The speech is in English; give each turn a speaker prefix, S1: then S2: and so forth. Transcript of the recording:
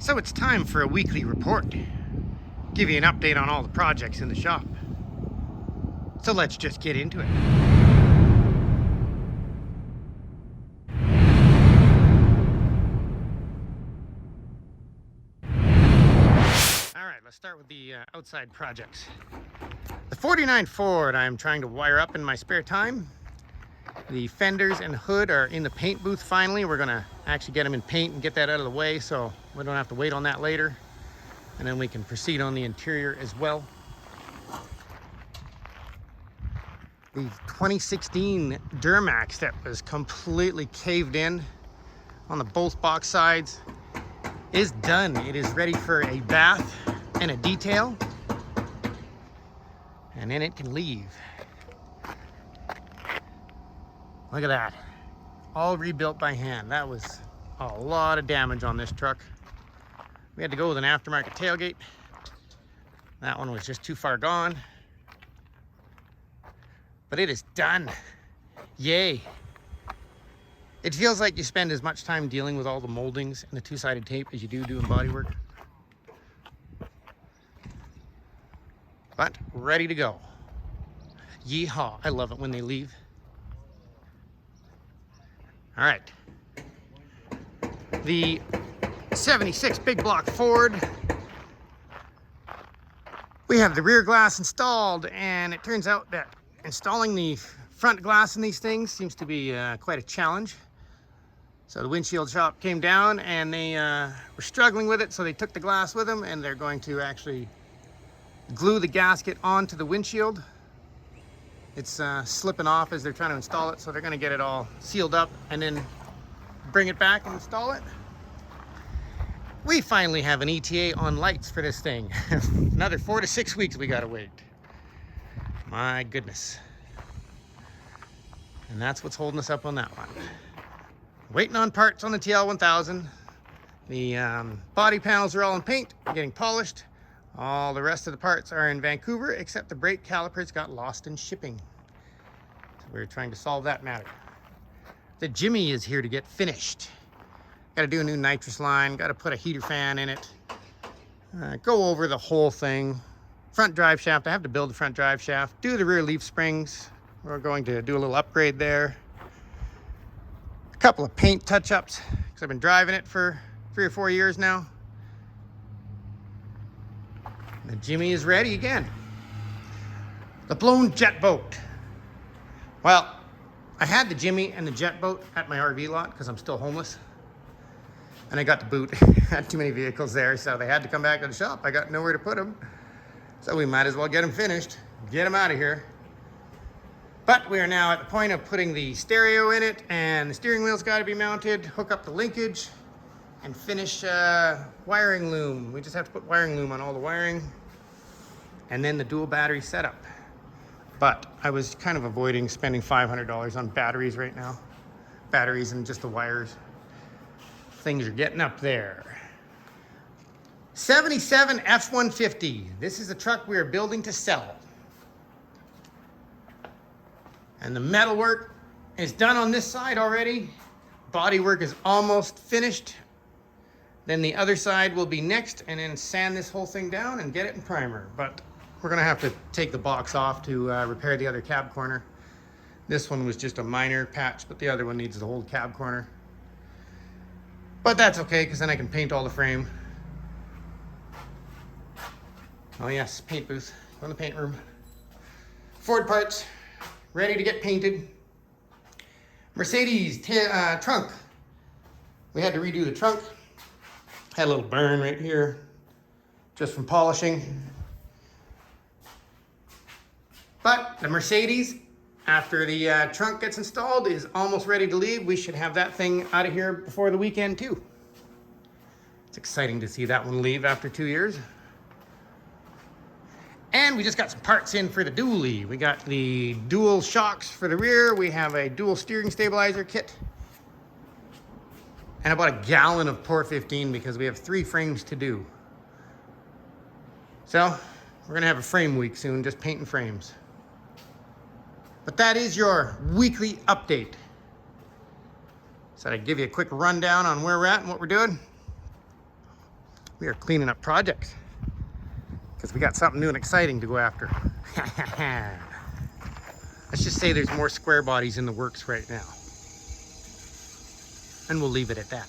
S1: So it's time for a weekly report. Give you an update on all the projects in the shop. So let's just get into it. Alright, let's start with the outside projects. The 49 Ford I'm trying to wire up in my spare time. The fenders and hood are in the paint booth finally. We're gonna actually get them in paint and get that out of the way so we don't have to wait on that later. And then we can proceed on the interior as well. The 2016 Duramax that was completely caved in on the both box sides is done. It is ready for a bath and a detail. And then it can leave. Look at that. All rebuilt by hand. That was a lot of damage on this truck. We had to go with an aftermarket tailgate. That one was just too far gone. But it is done. Yay. It feels like you spend as much time dealing with all the moldings and the two-sided tape as you do doing bodywork. But ready to go. Yeehaw. I love it when they leave. All right. The 76 big block Ford. We have the rear glass installed, and it turns out that installing the front glass in these things seems to be quite a challenge. So the windshield shop came down and they were struggling with it, so they took the glass with them and they're going to actually glue the gasket onto the windshield. It's slipping off as they're trying to install it, so they're going to get it all sealed up and then bring it back and install it. We finally have an ETA on lights for this thing. Another 4 to 6 weeks we got to wait. My goodness. And that's what's holding us up on that one. Waiting on parts on the TL1000. The body panels are all in paint, getting polished. All the rest of the parts are in Vancouver, except the brake calipers got lost in shipping. So we're trying to solve that matter. The Jimmy is here to get finished. Got to do a new nitrous line, got to put a heater fan in it. Go over the whole thing. Front drive shaft, I have to build the front drive shaft. Do the rear leaf springs. We're going to do a little upgrade there. A couple of paint touch-ups, because I've been driving it for 3 or 4 years now. The Jimmy is ready again. The blown jet boat. Well, I had the Jimmy and the jet boat at my RV lot because I'm still homeless. And I got the boot. I had too many vehicles there, so they had to come back to the shop. I got nowhere to put them. So we might as well get them finished. Get them out of here. But we are now at the point of putting the stereo in it, and the steering wheel's got to be mounted, hook up the linkage, and finish wiring loom. We just have to put wiring loom on all the wiring, and then the dual battery setup. But I was kind of avoiding spending $500 on batteries right now. Batteries and just the wires. Things are getting up there. 77 F-150. This is a truck we are building to sell. And the metal work is done on this side already. Body work is almost finished. Then the other side will be next, and then sand this whole thing down and get it in primer. But we're gonna have to take the box off to repair the other cab corner. This one was just a minor patch, but the other one needs the whole cab corner. But that's okay, because then I can paint all the frame. Oh yes, paint booth, go in the paint room. Ford parts, ready to get painted. Mercedes trunk. We had to redo the trunk. Had a little burn right here, just from polishing. But the Mercedes, after the trunk gets installed, is almost ready to leave. We should have that thing out of here before the weekend too. It's exciting to see that one leave after 2 years. And we just got some parts in for the dually. We got the dual shocks for the rear. We have a dual steering stabilizer kit. And about a gallon of Pour 15 because we have 3 frames to do. So we're gonna have a frame week soon, just painting frames. But that is your weekly update. So I'd give you a quick rundown on where we're at and what we're doing. We are cleaning up projects because we got something new and exciting to go after. Let's just say there's more square bodies in the works right now. And we'll leave it at that.